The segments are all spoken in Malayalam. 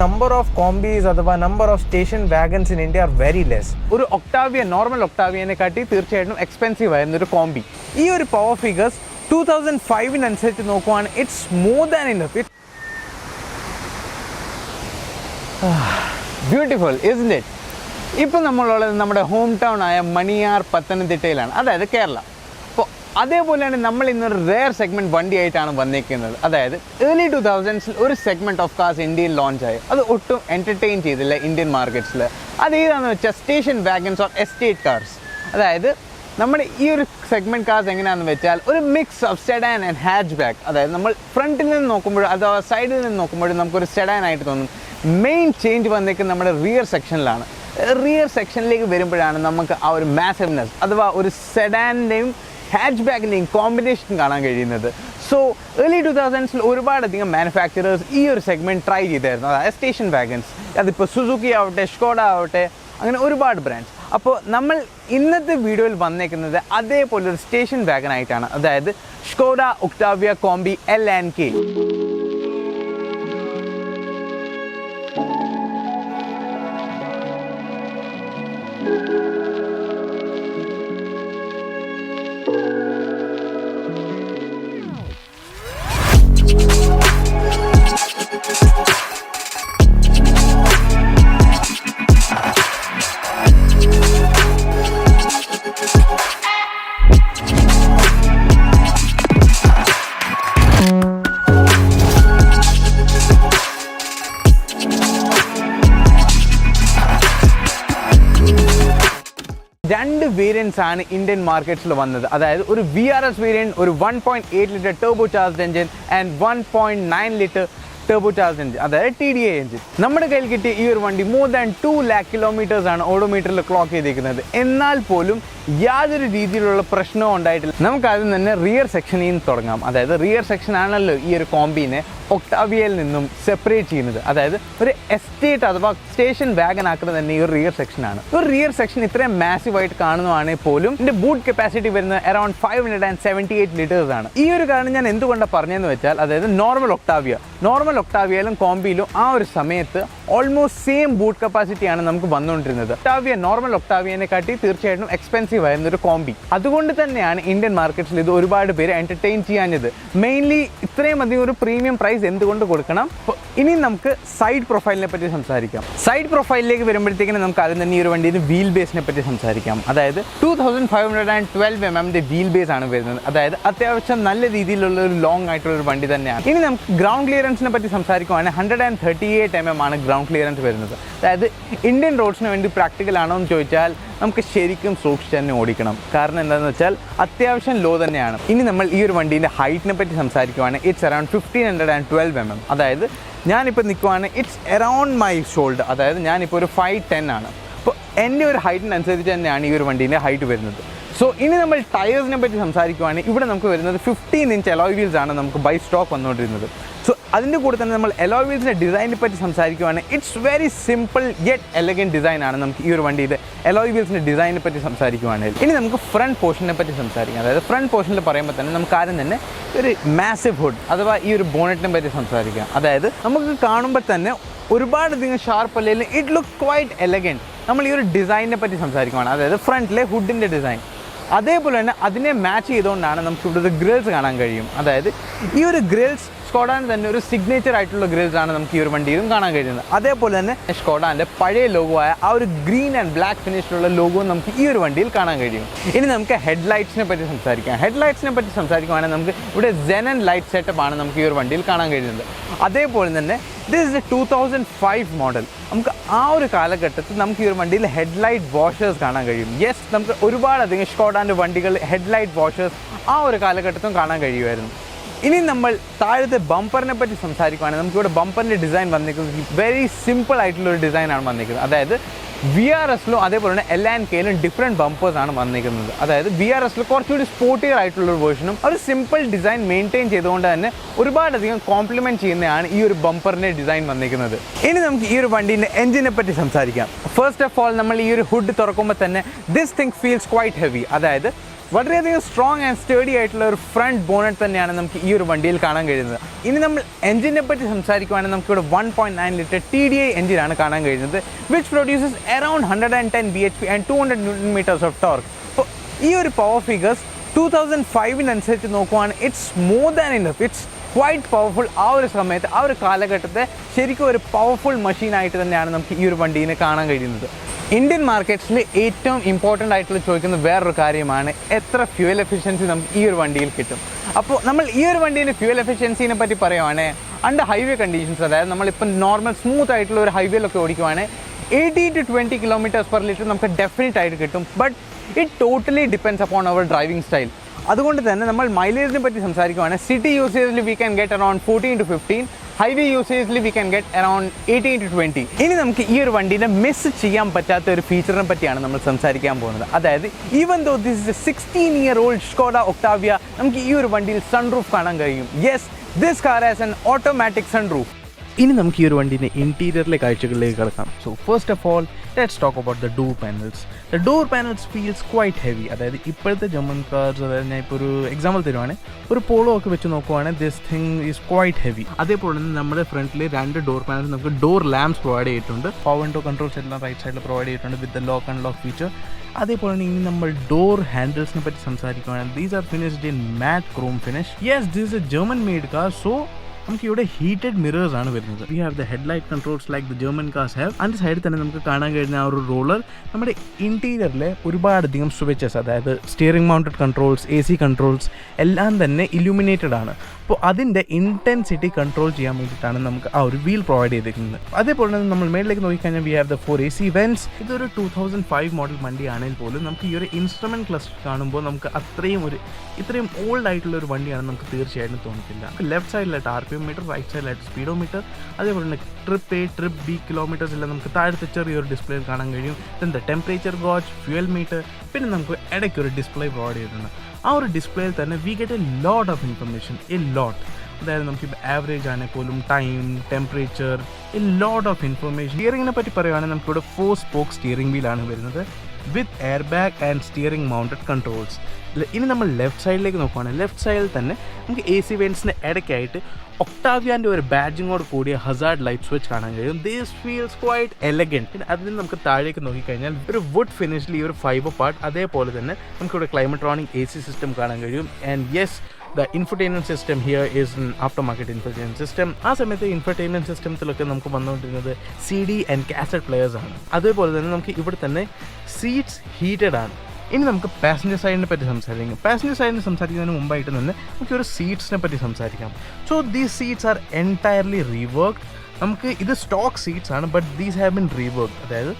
Number of combis or number of station wagons in India are very less. ഒരു Octavia, normal Octavia കാട്ടി തീർച്ചയായിട്ടും എക്സ്പെൻസീവ് ആയിരുന്ന ഒരു കോംബി. ഈ ഒരു പവർ ഫിഗേഴ്സ് 2005 അനുസരിച്ച് നോക്കുവാണ് it's more than enough. Beautiful isn't it? ഇപ്പോൾ നമ്മളുള്ളത് നമ്മുടെ ഹോം ടൗൺ ആയ മണിയാർ പത്തനംതിട്ടയിലാണ്, അതായത് കേരള. അപ്പോൾ അതേപോലെ തന്നെ നമ്മൾ ഇന്നൊരു റെയർ സെഗ്മെൻറ്റ് വണ്ടിയായിട്ടാണ് വന്നിരിക്കുന്നത്. അതായത് ഏർലി 2000s ഒരു സെഗ്മെൻറ്റ് ഓഫ് കാർസ് ഇന്ത്യയിൽ ലോഞ്ച് ആയി. അത് ഒട്ടും എൻ്റർടൈൻ ചെയ്തില്ല ഇന്ത്യൻ മാർക്കറ്റ്സിൽ. അതേതാണെന്ന് വെച്ചാൽ സ്റ്റേഷൻ വാഗൻസ് ഓർ എസ്റ്റേറ്റ് കാർസ്. അതായത് നമ്മുടെ ഈ ഒരു സെഗ്മെൻറ്റ് കാർസ് എങ്ങനെയാണെന്ന് വെച്ചാൽ ഒരു mix of sedan and hatch back. അതായത് നമ്മൾ ഫ്രണ്ടിൽ നിന്ന് നോക്കുമ്പോഴും അഥവാ സൈഡിൽ നിന്ന് നോക്കുമ്പോഴും നമുക്കൊരു സെഡാൻ ആയിട്ട് തോന്നും. മെയിൻ ചേഞ്ച് വന്നേക്കുന്നത് നമ്മുടെ റിയർ സെക്ഷനിലാണ്. റിയർ സെക്ഷനിലേക്ക് വരുമ്പോഴാണ് നമുക്ക് ആ ഒരു മാസീവ്നെസ് അഥവാ ഒരു സെഡാൻ്റെയും ഹാച്ച് ബാക്കിൻ്റെയും കോമ്പിനേഷൻ കാണാൻ കഴിയുന്നത്. സോ ഏർലി 2000s ഒരുപാടധികം മാനുഫാക്ചറേഴ്സ് ഈ ഒരു സെഗ്മെൻറ്റ് ട്രൈ ചെയ്തായിരുന്നു, അതായത് സ്റ്റേഷൻ വാഗൻസ്. അതിപ്പോൾ സുസുക്കി ആവട്ടെ, സ്കോഡ ആവട്ടെ, അങ്ങനെ ഒരുപാട് ബ്രാൻഡ്സ്. അപ്പോൾ നമ്മൾ ഇന്നത്തെ വീഡിയോയിൽ വന്നേക്കുന്നത് അതേപോലെ ഒരു സ്റ്റേഷൻ വാഗൻ ആയിട്ടാണ്, അതായത് സ്കോഡ ഒക്ടാവിയ കോംബി LNK. രണ്ട് വേരിയൻസ് ആണ് ഇന്ത്യൻ മാർക്കറ്റ്സിൽ വന്നത്. അതായത് ഒരു VRS വേരിയൻറ്റ്, ഒരു 1.8 litre turbo charged engine and 1.9 litre turbo charged engine, അതായത് TDI എഞ്ചിൻ. നമ്മുടെ കയ്യിൽ കിട്ടിയ ഈ ഒരു വണ്ടി മോർ ദാൻ 2 lakh കിലോമീറ്റേഴ്സ് ആണ് ഓഡോമീറ്ററിൽ ക്ലോക്ക് ചെയ്തിരിക്കുന്നത്. എന്നാൽ പോലും യാതൊരു രീതിയിലുള്ള പ്രശ്നവും ഉണ്ടായിട്ടില്ല. നമുക്കതിൽ തന്നെ റിയർ സെക്ഷനിൽ നിന്ന് തുടങ്ങാം. അതായത് റിയർ സെക്ഷൻ ആണല്ലോ ഈ ഒരു കോംബിനെ ഒക്ടാവിയയിൽ നിന്നും സെപ്പറേറ്റ് ചെയ്യുന്നത്. അതായത് ഒരു എസ്റ്റേറ്റ് അഥവാ സ്റ്റേഷൻ വാഗൻ ആക്കുന്നത് തന്നെ ഈ ഒരു റിയർ സെക്ഷനാണ്. ഒരു റിയർ സെക്ഷൻ ഇത്രയും മാസീവായിട്ട് കാണുന്നതാണെങ്കിൽ പോലും ഇതിൻ്റെ ബൂട്ട് കപ്പാസിറ്റി വരുന്നത് അറൌണ്ട് 578 ലിറ്റേഴ്സ് ആണ്. ഈ ഒരു കാരണം ഞാൻ എന്തുകൊണ്ടാണ് പറഞ്ഞതെന്ന് വെച്ചാൽ, അതായത് നോർമൽ ഒക്ടാവിയയിലും കോംബിയിലും ആ ഒരു സമയത്ത് ഓൾമോസ്റ്റ് സെയിം ബൂട്ട് കപ്പാസിറ്റിയാണ് നമുക്ക് വന്നുകൊണ്ടിരുന്നത്. നോർമൽ ഒക്ടാവിയനെ കാട്ടി തീർച്ചയായിട്ടും എക്സ്പെൻസീവ് ആയിരുന്ന ഒരു കോംബി. അതുകൊണ്ട് തന്നെയാണ് ഇന്ത്യൻ മാർക്കറ്റ്സിൽ ഇത് ഒരുപാട് പേര് എൻ്റർടൈൻ ചെയ്യാഞ്ഞത്. മെയിൻലി ഇത്രയും അധികം ഒരു പ്രീമിയം പ്രൈസ് എന്തുകൊണ്ട് കൊടുക്കണം? ഇനി നമുക്ക് സൈഡ് പ്രൊഫൈലിനെ പറ്റി സംസാരിക്കാം. സൈഡ് പ്രൊഫൈലിലേക്ക് വരുമ്പോഴത്തേക്കിനും നമുക്ക് അതിൽ തന്നെ ഈ ഒരു വണ്ടിയുടെ വീൽ ബേസിനെ പറ്റി സംസാരിക്കാം. അതായത് 2512 mm വീൽ ബേസ് ആണ് വരുന്നത്. അതായത് അത്യാവശ്യം നല്ല രീതിയിലുള്ള ഒരു ലോങ് ആയിട്ടുള്ള ഒരു വണ്ടി തന്നെയാണ്. ഇനി നമുക്ക് ഗ്രൗണ്ട് ക്ലിയറൻസിനെ പറ്റി സംസാരിക്കുവാണെങ്കിൽ 138 mm ആണ് ഗ്രൗണ്ട് ക്ലിയറൻസ് വരുന്നത്. അതായത് ഇന്ത്യൻ റോഡ്സിന് വേണ്ടി പ്രാക്ടിക്കൽ ആണോ എന്ന് ചോദിച്ചാൽ നമുക്ക് ശരിക്കും സൂക്ഷിച്ച് തന്നെ ഓടിക്കണം. കാരണം എന്താണെന്ന് വെച്ചാൽ അത്യാവശ്യം ലോ തന്നെയാണ്. ഇനി നമ്മൾ ഈ ഒരു വണ്ടീൻ്റെ ഹൈറ്റിനെ പറ്റി സംസാരിക്കുവാണെങ്കിൽ ഇറ്റ്സ് അറൌണ്ട് 1512 mm. അതായത് ഞാനിപ്പോൾ നിൽക്കുവാണ് ഇറ്റ്സ് അറൌണ്ട് മൈ ഷോൾഡർ. അതായത് ഞാനിപ്പോൾ ഒരു 5'10" ആണ്. അപ്പോൾ എൻ്റെ ഒരു ഹൈറ്റിനനുസരിച്ച് തന്നെയാണ് ഈ ഒരു വണ്ടീൻ്റെ ഹൈറ്റ് വരുന്നത്. സോ ഇനി നമ്മൾ ടയേഴ്സിനെ പറ്റി സംസാരിക്കുവാണെങ്കിൽ ഇവിടെ നമുക്ക് വരുന്നത് 15 inch അലോയ് വീൽസ് ആണ് നമുക്ക് ബൈ സ്റ്റോക്ക് വന്നുകൊണ്ടിരുന്നത്. സോ അതിൻ്റെ കൂടെ തന്നെ നമ്മൾ അലോയ് വീൽസിൻ്റെ ഡിസൈനെ പറ്റി സംസാരിക്കുവാണെങ്കിൽ it's very simple yet elegant design ആണ് നമുക്ക് ഈ ഒരു വണ്ടിയുടെ അലോയ് വീൽസിൻ്റെ ഡിസൈനെ പറ്റി സംസാരിക്കുവാണെങ്കിൽ. ഇനി നമുക്ക് ഫ്രണ്ട് പോർഷനെ പറ്റി സംസാരിക്കാം. അതായത് ഫ്രണ്ട് പോർഷനിൽ പറയുമ്പോൾ തന്നെ നമുക്ക് ആദ്യം തന്നെ ഒരു മാസീവ് ഹുഡ് അഥവാ ഈ ഒരു ബോണറ്റിനെ പറ്റി സംസാരിക്കാം. അതായത് നമുക്ക് കാണുമ്പോൾ തന്നെ ഒരുപാടധികം ഷാർപ്പ് അല്ലെങ്കിൽ ഇറ്റ് ലുക്ക് ക്വൈറ്റ് എലഗൻറ്റ്. നമ്മൾ ഈ ഒരു ഡിസൈനിനെ പറ്റി സംസാരിക്കുവാണ്, അതായത് ഫ്രണ്ടിലെ ഹുഡിൻ്റെ ഡിസൈൻ. അതേപോലെ തന്നെ അതിനെ മാച്ച് ചെയ്തുകൊണ്ടാണ് നമുക്ക് ഇവിടുത്തെ ഗ്രിൽസ് കാണാൻ കഴിയും. അതായത് ഈ ഒരു ഗ്രിൽസ് സ്കോഡാന് തന്നെ ഒരു സിഗ്നേച്ചർ ആയിട്ടുള്ള ഗ്രിൽസ് ആണ് നമുക്ക് ഈ ഒരു വണ്ടിയിലും കാണാൻ കഴിയുന്നത്. അതേപോലെ തന്നെ സ്കോഡാൻ്റെ പഴയ ലോഗോ ആയ ആ ഒരു ഗ്രീൻ ആൻഡ് ബ്ലാക്ക് ഫിനിഷിലുള്ള ലോഗോ നമുക്ക് ഈ ഒരു വണ്ടിയിൽ കാണാൻ കഴിയും. ഇനി നമുക്ക് ഹെഡ്ലൈറ്റ്സിനെ പറ്റി സംസാരിക്കാം. ഹെഡ്ലൈറ്റ്സിനെ പറ്റി സംസാരിക്കുകയാണെങ്കിൽ നമുക്ക് ഇവിടെ സെനൻ ലൈറ്റ് സെറ്റപ്പ് ആണ് നമുക്ക് ഈ ഒരു വണ്ടിയിൽ കാണാൻ കഴിയുന്നത്. അതേപോലെ തന്നെ ദിസ് ഇസ് എ 2005 മോഡൽ. നമുക്ക് ആ ഒരു കാലഘട്ടത്തിൽ നമുക്ക് ഈ ഒരു വണ്ടിയിൽ ഹെഡ്ലൈറ്റ് വാഷേഴ്സ് കാണാൻ കഴിയും. യെസ്, നമുക്ക് ഒരുപാടധികം സ്കോഡാൻ്റെ വണ്ടികൾ ഹെഡ്ലൈറ്റ് വാഷേഴ്സ് ആ ഒരു കാലഘട്ടത്തും കാണാൻ കഴിയുമായിരുന്നു. ഇനി നമ്മൾ താഴത്തെ ബമ്പറിനെ പറ്റി സംസാരിക്കുകയാണെങ്കിൽ നമുക്കിവിടെ ബമ്പറിൻ്റെ ഡിസൈൻ വന്നിരിക്കുന്നത് വെരി സിമ്പിൾ ആയിട്ടുള്ളൊരു ഡിസൈനാണ് വന്നിരിക്കുന്നത്. അതായത് VRSലും അതേപോലെ തന്നെ LNKയിലും ഡിഫറെൻറ്റ് ബമ്പേഴ്സാണ് വന്നിരിക്കുന്നത്. അതായത് VRSൽ കുറച്ചുകൂടി സ്പോർട്ടിയർ ആയിട്ടുള്ളൊരു വേർഷനും ഒരു സിമ്പിൾ ഡിസൈൻ മെയിൻറ്റെയിൻ ചെയ്തുകൊണ്ട് തന്നെ ഒരുപാടധികം കോംപ്ലിമെൻറ്റ് ചെയ്യുന്നതാണ് ഈ ഒരു ബമ്പറിൻ്റെ ഡിസൈൻ വന്നിരിക്കുന്നത്. ഇനി നമുക്ക് ഈ ഒരു വണ്ടീൻ്റെ എഞ്ചിനെ പറ്റി സംസാരിക്കാം. ഫസ്റ്റ് ഓഫ് ഓൾ നമ്മൾ ഈ ഒരു ഹുഡ് തുറക്കുമ്പോൾ തന്നെ this thing feels quite heavy. അതായത് വളരെയധികം സ്ട്രോങ് ആൻഡ് സ്റ്റേഡി ആയിട്ടുള്ള ഒരു ഫ്രണ്ട് ബോണറ്റ് തന്നെയാണ് നമുക്ക് ഈ ഒരു വണ്ടിയിൽ കാണാൻ കഴിയുന്നത്. ഇനി നമ്മൾ എഞ്ചിനെ പറ്റി സംസാരിക്കുകയാണെങ്കിൽ നമുക്കിവിടെ 1.9 ലിറ്റർ TDI എഞ്ചിനാണ് കാണാൻ കഴിയുന്നത്, which produces around 110 bhp and 200 Newton meters of torque. അപ്പോൾ ഈ ഒരു പവർ ഫിഗേഴ്സ് 2005 നോക്കുവാണെങ്കിൽ it's more than enough, it's quite powerful. ആ ഒരു സമയത്ത് ആ ഒരു കാലഘട്ടത്തെ ശരിക്കും ഒരു പവർഫുൾ മെഷീനായിട്ട് തന്നെയാണ് നമുക്ക് ഈ ഒരു വണ്ടീനെ കാണാൻ കഴിയുന്നത്. ഇന്ത്യൻ മാർക്കറ്റ്സിൽ ഏറ്റവും ഇമ്പോർട്ടൻ്റ് ആയിട്ടുള്ള ചോദിക്കുന്ന വേറൊരു കാര്യമാണ് എത്ര ഫ്യൂവൽ എഫിഷ്യൻസി നമുക്ക് ഈ ഒരു വണ്ടിയിൽ കിട്ടും. അപ്പോൾ നമ്മൾ ഈ ഒരു വണ്ടീൻ്റെ ഫ്യൂവൽ എഫിഷ്യൻസിനെ പറ്റി പറയുവാണെങ്കിൽ അണ്ടർ ഹൈവേ കണ്ടീഷൻസ്, അതായത് നമ്മളിപ്പോൾ നോർമൽ സ്മൂത്ത് ആയിട്ടുള്ള ഒരു ഹൈവേയിലൊക്കെ ഓടിക്കുവാണെങ്കിൽ 18 to 20 km/L നമുക്ക് ഡെഫിനറ്റ് ആയിട്ട് കിട്ടും. But it totally depends upon our driving style. അതുകൊണ്ട് തന്നെ നമ്മൾ മൈലേജിനെ പറ്റി സംസാരിക്കുകയാണെങ്കിൽ സിറ്റി യൂസേജിൽ we can get around 14 to 15, highway യൂസേജിൽ we can get around 18 to 20. ഇനി നമുക്ക് ഈ ഒരു വണ്ടീനെ മിസ് ചെയ്യാൻ പറ്റാത്ത ഒരു ഫീച്ചറിനെ പറ്റിയാണ് നമ്മൾ സംസാരിക്കാൻ പോകുന്നത്. അതായത് even though this is a 16-year-old Skoda Octavia, നമുക്ക് ഈ ഒരു വണ്ടിയിൽ സൺറൂഫ് കാണാൻ കഴിയും. Yes, this car has an automatic sunroof. ഇനി നമുക്ക് ഈ ഒരു വണ്ടീൻ്റെ ഇൻറ്റീരിയറിലെ കാഴ്ചകളിലേക്ക് കിടക്കാം. So first of all let's talk about the door panels. The door panels feels quite heavy. അതായത് ഇപ്പോഴത്തെ ജർമ്മൻ കാർസ്, അതായത് ഞാൻ ഇപ്പോൾ ഒരു എക്സാമ്പിൾ തരുവാണെങ്കിൽ ഒരു പോളോ ഒക്കെ വെച്ച് നോക്കുവാണെങ്കിൽ this thing is quite heavy. അതേപോലെ തന്നെ നമ്മുടെ ഫ്രണ്ടിൽ 2 ഡോർ പാനൽസ് നമുക്ക് ഡോർ ലാംപ്സ് പ്രൊവൈഡ് ചെയ്തിട്ടുണ്ട്. പവർ വിൻഡോ കൺട്രോൾസ് എല്ലാം റൈറ്റ് സൈഡിൽ പ്രൊവൈഡ് ചെയ്തിട്ടുണ്ട് with the lock and lock feature. അതേപോലെ തന്നെ ഇനി നമ്മൾ ഡോർ ഹാൻഡിൽസിനെ പറ്റി സംസാരിക്കുകയാണെങ്കിൽ these are finished in matte chrome finish. Yes, this is a German made car. So നമുക്ക് ഇവിടെ ഹീറ്റഡ് മിറേഴ്സ് ആണ് വരുന്നത്. We have the headlight controls like the German cars have. അതിൻ്റെ സൈഡിൽ തന്നെ നമുക്ക് കാണാൻ കഴിയുന്ന ആ ഒരു റോളർ നമ്മുടെ ഇൻറ്റീരിയറിലെ ഒരുപാടധികം സ്വിച്ചസ്, അതായത് steering mounted controls, AC controls എല്ലാം തന്നെ ഇല്യൂമിനേറ്റഡ് ആണ്. അപ്പോൾ അതിൻ്റെ ഇൻറ്റൻസിറ്റി കൺട്രോൾ ചെയ്യാൻ വേണ്ടിയിട്ടാണ് നമുക്ക് ആ ഒരു വീൽ പ്രൊവൈഡ് ചെയ്തിരിക്കുന്നത്. അതേപോലെ തന്നെ നമ്മൾ മേളിലേക്ക് നോക്കിക്കഴിഞ്ഞാൽ വി ഹാവ് ദ 4 AC വെൻറ്റ്സ്. ഇതൊരു 2005 മോഡൽ വണ്ടിയാണെങ്കിൽ പോലും നമുക്ക് ഈ ഒരു ഇൻസ്ട്രുമെൻറ്റ് ക്ലസ്റ്റർ കാണുമ്പോൾ നമുക്ക് ഇത്രയും ഓൾഡ് ആയിട്ടുള്ള ഒരു വണ്ടിയാണ് നമുക്ക് തീർച്ചയായിട്ടും തോന്നിക്കില്ല. ലെഫ്റ്റ് സൈഡിലായിട്ട് RPM മീറ്റർ, റൈറ്റ് സൈഡിലായിട്ട് സ്പീഡോമീറ്റർ, അതേപോലെ തന്നെ trip A, trip B kilometres എല്ലാം നമുക്ക് താഴത്തെ ചെറിയൊരു ഡിസ്പ്ലേയിൽ കാണാൻ കഴിയും. Then temperature gauge, fuel meter, പിന്നെ നമുക്ക് ഇടയ്ക്ക് ഒരു ഡിസ്പ്ലേ പ്രൊവൈഡ് ചെയ്തിട്ടുണ്ട്. ആ ഒരു ഡിസ്പ്ലേയിൽ തന്നെ we get a lot of information, അതായത് നമുക്ക് ആവറേജ് ആണെങ്കിൽ പോലും time, temperature, a lot of information. സ്റ്റിയറിങ്ങിനെ പറ്റി പറയുകയാണെങ്കിൽ നമുക്കിവിടെ 4 സ്പോക്ക് സ്റ്റിയറിംഗ് വീലാണ് വരുന്നത് with air bag and steering mounted controls. ഇനി നമ്മൾ ലെഫ്റ്റ് സൈഡിലേക്ക് നോക്കുകയാണെങ്കിൽ ലെഫ്റ്റ് സൈഡിൽ തന്നെ നമുക്ക് AC വെൻറ്റ്സിന് ഇടയ്ക്കായിട്ട് ഒക്ടാവിയാൻ്റെ ഒരു ബാഡ്ജിങ്ങോട് കൂടിയ ഹസാർഡ് ലൈറ്റ് സ്വിച്ച് കാണാൻ കഴിയും. This feels quite elegant. പിന്നെ അതിൽ നമുക്ക് താഴേക്ക് നോക്കിക്കഴിഞ്ഞാൽ ഒരു വുഡ് ഫിനിഷിൽ ഈ ഒരു ഫൈബർ പാർട്ട്, അതേപോലെ തന്നെ നമുക്കിവിടെ ക്ലൈമട്രോണിക് AC സിസ്റ്റം കാണാൻ കഴിയും. And yes, the infotainment system here is an aftermarket infotainment system. ആ സമയത്ത് ഇൻഫർടൈൻമെൻറ്റ് സിസ്റ്റത്തിലൊക്കെ നമുക്ക് വന്നുകൊണ്ടിരുന്നത് CD and cassette players ആണ്. അതേപോലെ തന്നെ നമുക്ക് ഇവിടെ തന്നെ സീറ്റ്സ് ഹീറ്റഡ് ആണ്. ഇനി നമുക്ക് പാസഞ്ചർ സൈഡിനെ പറ്റി സംസാരിക്കാം. പാസഞ്ചർ സൈഡിന് സംസാരിക്കുന്നതിന് മുമ്പായിട്ട് തന്നെ നമുക്ക് ഒരു സീറ്റ്സിനെ പറ്റി സംസാരിക്കാം. So these seats are entirely reworked. നമുക്ക് ഇത് സ്റ്റോക്ക് സീറ്റ്സ് ആണ്, but these have been reworked. അതായത്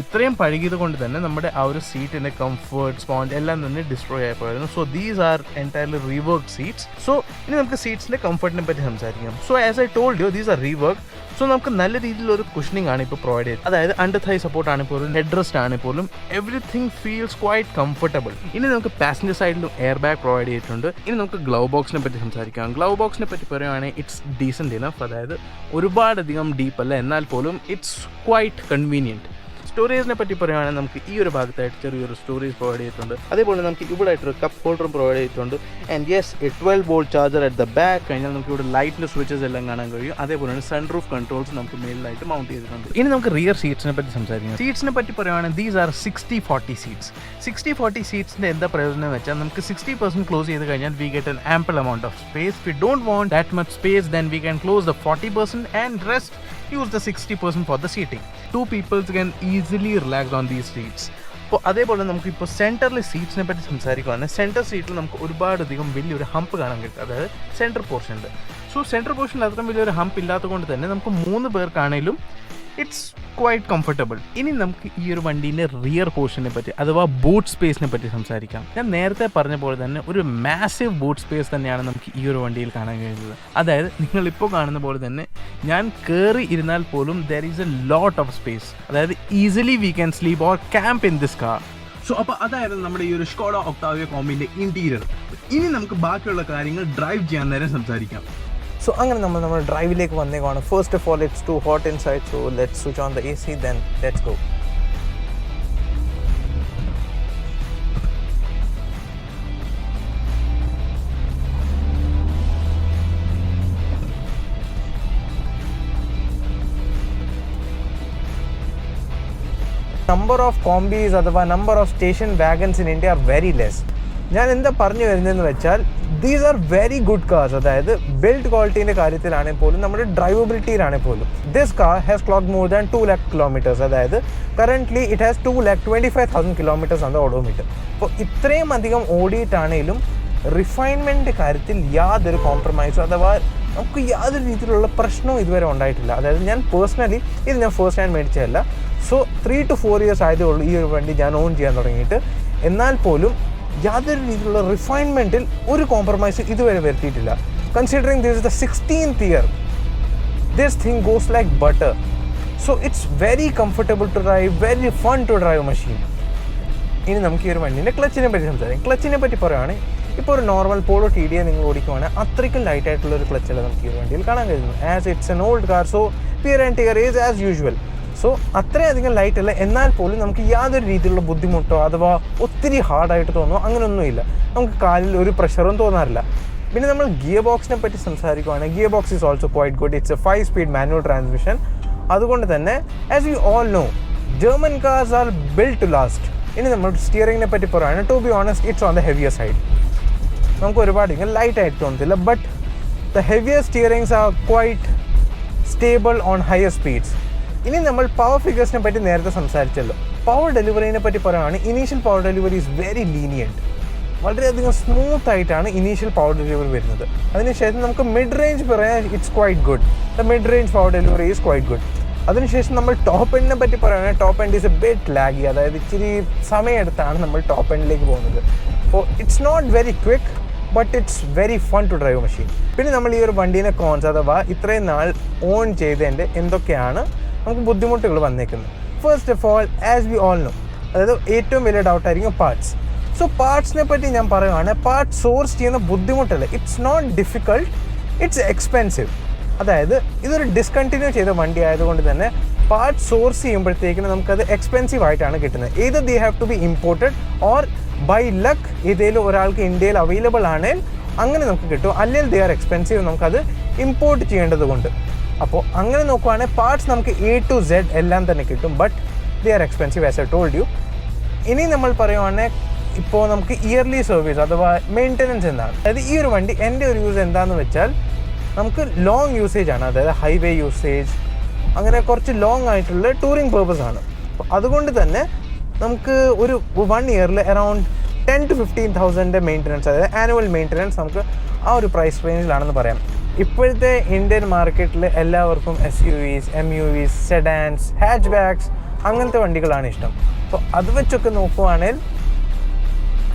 ഇത്രയും പഴകിയത് കൊണ്ട് തന്നെ നമ്മുടെ ആ ഒരു സീറ്റിൻ്റെ കംഫർട്ട്, സ്പോഞ്ച് എല്ലാം തന്നെ ഡിസ്ട്രോയ് ആയിപ്പോയിരുന്നു. So these are entirely rework seats. So ഇനി നമുക്ക് സീറ്റ്സിൻ്റെ കംഫർട്ടിനെ പറ്റി സംസാരിക്കാം. So as I told you, these are rework. So നമുക്ക് നല്ല രീതിയിലൊരു കുഷനിങ് ആണ് ഇപ്പോൾ പ്രൊവൈഡ് ചെയ്തത്. അതായത് അണ്ടർ തൈ സപ്പോർട്ട് ആണെങ്കിൽ പോലും, ഹെഡ് റെസ്റ്റ് ആണെങ്കിൽ പോലും, എവറിഥിങ് ഫീൽസ് ക്വൈറ്റ് കംഫർട്ടബിൾ. ഇനി നമുക്ക് പാസഞ്ചർ സൈഡിലും എയർ ബാഗ് പ്രൊവൈഡ് ചെയ്തിട്ടുണ്ട്. ഇനി നമുക്ക് ഗ്ലൗ ബോക്സിനെ പറ്റി സംസാരിക്കാം. ഗ്ലൗ ബോക്സിനെ പറ്റി പറയുകയാണെങ്കിൽ ഇറ്റ്സ് ഡീസൻറ്റ് ഇനഫ്. അതായത് ഒരുപാടധികം ഡീപ്പല്ല, എന്നാൽ പോലും ഇറ്റ്സ് ക്വൈറ്റ് കൺവീനിയൻറ്റ്. സ്റ്റോറേജിനെ പറ്റി പറയുകയാണെങ്കിൽ നമുക്ക് ഈ ഒരു ഭാഗത്തായിട്ട് ചെറിയൊരു സ്റ്റോറേജ് പ്രൊവൈഡ് ചെയ്തിട്ടുണ്ട്. അതേപോലെ നമുക്ക് ഇവിടെ ആയിട്ടൊരു കപ്പ് ഹോൾഡറും പ്രൊവൈഡ് ചെയ്തിട്ടുണ്ട്. And yes, A 12V charger at the back. കഴിഞ്ഞാൽ നമുക്ക് ഇവിടെ ലൈറ്റിൻ്റെ സ്വിച്ചസ് എല്ലാം കാണാൻ കഴിയും. അതേപോലെ തന്നെ സൺറൂഫ് കൺട്രോൾസ് നമുക്ക് മേലിലായിട്ട് മൗണ്ട് ചെയ്തിട്ടുണ്ട്. ഇനി നമുക്ക് റിയർ സീറ്റ്സിനെ പറ്റി സംസാരിക്കാം. സീറ്റ്സിനെ പറ്റി പറയുകയാണെങ്കിൽ ദീസ് ആർ 60-40 സീറ്റ്സ്. 60-40 സീറ്റ്സിൻ്റെ എന്താ പ്രയോജനം എന്ന് വെച്ചാൽ നമുക്ക് 60% ക്ലോസ് ചെയ്ത് കഴിഞ്ഞാൽ we get an ample amount of space. We don't want that much space, then we can close the 40% and rest use the 60% for the seating. 2 people can easily relax on these seats. അപ്പോൾ അതേപോലെ നമുക്കിപ്പോൾ സെൻറ്ററിൽ സീറ്റ്സിനെ പറ്റി സംസാരിക്കുകയാണെങ്കിൽ സെൻറ്റർ സീറ്റിൽ നമുക്ക് ഒരുപാടധികം വലിയൊരു ഹമ്പ് കാണാൻ കിട്ടും, അതായത് സെൻറ്റർ പോർഷനിൽ. സോ സെൻറ്റർ പോർഷനിൽ അത്രയും വലിയൊരു ഹമ്പ് ഇല്ലാത്തത് കൊണ്ട് തന്നെ നമുക്ക് 3 പേർക്കാണെങ്കിലും ഇറ്റ്സ് ക്വൈറ്റ് കംഫർട്ടബിൾ. ഇനി നമുക്ക് ഈ ഒരു വണ്ടീൻ്റെ റിയർ പോർഷനെ പറ്റി, അഥവാ ബൂട്ട് സ്പേസിനെ പറ്റി സംസാരിക്കാം. ഞാൻ നേരത്തെ പറഞ്ഞ പോലെ തന്നെ ഒരു മാസീവ് ബൂട്ട് സ്പേസ് തന്നെയാണ് നമുക്ക് ഈ ഒരു വണ്ടിയിൽ കാണാൻ കഴിയുന്നത്. അതായത് നിങ്ങളിപ്പോൾ കാണുന്ന പോലെ തന്നെ ഞാൻ കയറി ഇരുന്നാൽ പോലും there is a lot of space. അതായത് easily we can sleep or camp in this car. So അപ്പോൾ അതായിരുന്നു നമ്മുടെ ഈ ഒരു സ്കോഡ ഒക്ടാവിയ കോംബിൻ്റെ ഇൻറ്റീരിയർ. ഇനി നമുക്ക് ബാക്കിയുള്ള കാര്യങ്ങൾ ഡ്രൈവ് ചെയ്യാൻ നേരം സംസാരിക്കാം. സോ അങ്ങനെ നമ്മൾ ഡ്രൈവിലേക്ക് വന്നേക്കാണ്. First of all it's too hot inside, so let's switch on the AC, then let's go. Number of combis അഥവാ number of station wagons in India are very less. ഞാൻ എന്താ പറഞ്ഞു വരുന്നതെന്ന് വെച്ചാൽ these are very good cars. അതായത് ബിൽഡ് ക്വാളിറ്റീൻ്റെ കാര്യത്തിലാണെങ്കിൽ പോലും നമ്മുടെ ഡ്രൈവബിലിറ്റിയിലാണെങ്കിൽ പോലും this car has clock more than 2 lakh kilometres. അതായത് കറൻ്റ്ലി ഇറ്റ് ഹാസ് 2,25,000 കിലോമീറ്റേഴ്സ് ആണ് ഓഡോമീറ്റർ. അപ്പോൾ ഇത്രയും അധികം ഓടിയിട്ടാണെങ്കിലും റിഫൈൻമെൻറ്റ് കാര്യത്തിൽ യാതൊരു കോംപ്രമൈസും അഥവാ നമുക്ക് യാതൊരു രീതിയിലുള്ള പ്രശ്നവും ഇതുവരെ ഉണ്ടായിട്ടില്ല. അതായത് ഞാൻ പേഴ്സണലി ഇത് ഞാൻ ഫസ്റ്റ് ഹാൻഡ് മേടിച്ചതല്ല. സോ 3 to 4 years ആയതേ ഉള്ളൂ ഈ ഒരു വണ്ടി ഞാൻ ഓൺ ചെയ്യാൻ തുടങ്ങിയിട്ട്. എന്നാൽ പോലും യാതൊരു രീതിയിലുള്ള റിഫൈൻമെൻറ്റിൽ ഒരു കോംപ്രമൈസ് ഇതുവരെ വരുത്തിയിട്ടില്ല. Considering this is the 16th year, this thing goes like butter. So it's very comfortable to drive, very fun to drive machine. ഇനി നമുക്ക് ഈ ഒരു വണ്ടീൻ്റെ ക്ലച്ചിനെ പറ്റി സംസാരിക്കാം. ക്ലച്ചിനെ പറ്റി പറയുകയാണെങ്കിൽ ഇപ്പോൾ ഒരു നോർമൽ പോളോ TDA നിങ്ങൾ ഓടിക്കുവാണെങ്കിൽ അത്രയ്ക്കും ലൈറ്റ് ആയിട്ടുള്ളൊരു ക്ലച്ചല്ല നമുക്ക് ഈ ഒരു വണ്ടിയിൽ കാണാൻ കഴിയുന്നു. As it's an old car, so wear and tear is as usual. So അത്രയധികം ലൈറ്റ് അല്ല, എന്നാൽ പോലും നമുക്ക് യാതൊരു രീതിയിലുള്ള ബുദ്ധിമുട്ടോ അഥവാ ഒത്തിരി ഹാർഡായിട്ട് തോന്നുമോ അങ്ങനെയൊന്നുമില്ല. നമുക്ക് കാലിൽ ഒരു പ്രഷറും തോന്നാറില്ല. പിന്നെ നമ്മൾ ഗിയർ ബോക്സിനെ പറ്റി സംസാരിക്കുകയാണെങ്കിൽ gear box is also quite good. It's a 5-speed manual transmission. അതുകൊണ്ട് തന്നെ as you all know German cars are build to last. ഇനി നമ്മൾ സ്റ്റിയറിങ്ങിനെ പറ്റി പറയുകയാണെങ്കിൽ to be honest it's on the heavier side. നമുക്ക് ഒരുപാട് ഇങ്ങനെ ലൈറ്റ് ആയിട്ട് തോന്നത്തില്ല. But the heavier steerings are quite stable on higher speeds. ഇനി നമ്മൾ പവർ ഫിഗേഴ്സിനെ പറ്റി നേരത്തെ സംസാരിച്ചല്ലോ. പവർ ഡെലിവറിനെ പറ്റി പറയുകയാണെങ്കിൽ initial power delivery is very lenient. വളരെയധികം സ്മൂത്ത് ആയിട്ടാണ് ഇനീഷ്യൽ പവർ ഡെലിവറി വരുന്നത്. അതിനുശേഷം നമുക്ക് മിഡ് റേഞ്ച് പറയാൻ it's quite good. The mid range power delivery is quite good. അതിനുശേഷം നമ്മൾ ടോപ്പ് എൻഡിനെ പറ്റി പറയുകയാണെങ്കിൽ top end is a bit laggy. അതായത് ഇച്ചിരി സമയമെടുത്താണ് നമ്മൾ ടോപ്പ് എൻഡിലേക്ക് പോകുന്നത്. അപ്പോൾ it's not very quick, but it's very fun to drive machine. പിന്നെ നമ്മൾ ഈ ഒരു വണ്ടീനെ കോൺസ് അഥവാ ഇത്രയും നാൾ ഓൺ ചെയ്തതിൻ്റെ എന്തൊക്കെയാണ് നമുക്ക് ബുദ്ധിമുട്ടുകൾ വന്നേക്കുന്നത്. First of all as we all no, അതായത് ഏറ്റവും വലിയ ഡൗട്ടായിരിക്കും പാർട്സ്. സോ പാർട്സിനെ പറ്റി ഞാൻ പറയുകയാണെങ്കിൽ പാർട്സ് സോഴ്സ് ചെയ്യുന്ന ബുദ്ധിമുട്ടല്ല. It's not difficult, it's expensive. അതായത് ഇതൊരു ഡിസ്കണ്ടിന്യൂ ചെയ്ത വണ്ടി ആയതുകൊണ്ട് തന്നെ പാർട്സ് സോഴ്സ് ചെയ്യുമ്പോഴത്തേക്കിന് നമുക്കത് എക്സ്പെൻസീവ് ആയിട്ടാണ് കിട്ടുന്നത്. either they have to be imported or by luck ഏതെങ്കിലും ഒരാൾക്ക് ഇന്ത്യയിൽ അവൈലബിൾ ആണെങ്കിൽ അങ്ങനെ നമുക്ക് കിട്ടും. അല്ലെങ്കിൽ they are expensive, നമുക്കത് ഇമ്പോർട്ട് ചെയ്യേണ്ടത് കൊണ്ട്. അപ്പോൾ അങ്ങനെ നോക്കുവാണെങ്കിൽ പാർട്സ് നമുക്ക് A to Z എല്ലാം തന്നെ കിട്ടും. But they are expensive as I told you. ഇനി നമ്മൾ പറയുവാണെങ്കിൽ ഇപ്പോൾ നമുക്ക് ഇയർലി സർവീസ് അഥവാ മെയിൻ്റനൻസ് എന്താണ്. അതായത് ഈ ഒരു വണ്ടി എൻ്റെ ഒരു യൂസ് എന്താണെന്ന് വെച്ചാൽ നമുക്ക് ലോങ് യൂസേജ് ആണ്. അതായത് ഹൈവേ യൂസേജ്, അങ്ങനെ കുറച്ച് ലോങ് ആയിട്ടുള്ള ടൂറിങ് പേർപ്പസ് ആണ്. അപ്പോൾ അതുകൊണ്ട് തന്നെ നമുക്ക് ഒരു 1 yearൽ അറൗണ്ട് 10 to 15,000 മെയിൻ്റനൻസ്, അതായത് ആനുവൽ മെയിൻ്റനൻസ് നമുക്ക് ആ ഒരു പ്രൈസ് റേഞ്ചിലാണെന്ന് പറയാം. ഇപ്പോഴത്തെ ഇന്ത്യൻ മാർക്കറ്റിൽ എല്ലാവർക്കും SUVs, MUVs, sedans, hatch bags അങ്ങനത്തെ വണ്ടികളാണ് ഇഷ്ടം. അപ്പോൾ അത് വെച്ചൊക്കെ നോക്കുവാണെങ്കിൽ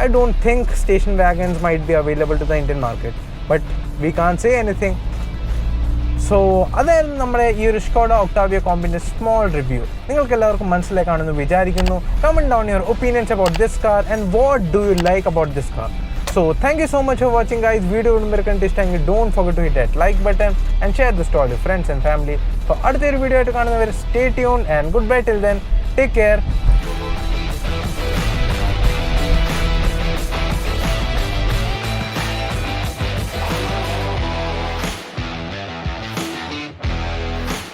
I don't think station wagons might be available to the Indian market, but we can't say anything. So അതായിരുന്നു നമ്മുടെ ഈ ഒരു Skoda Octavia Combiൻ്റെ സ്മോൾ റിവ്യൂ. നിങ്ങൾക്ക് എല്ലാവർക്കും മനസ്സിലാക്കാണെന്ന് വിചാരിക്കുന്നു. Comment down your opinions about this car and what do you like about this car. So thank you so much for watching guys. Video ഇടുമ്പോൾ ഇഷ്ടമെങ്കിൽ don't forget to hit that like button and share this to all your friends and family. അപ്പോൾ അടുത്തൊരു വീഡിയോ ആയിട്ട് കാണുന്നവരെ stay tuned and goodbye till then. Take care.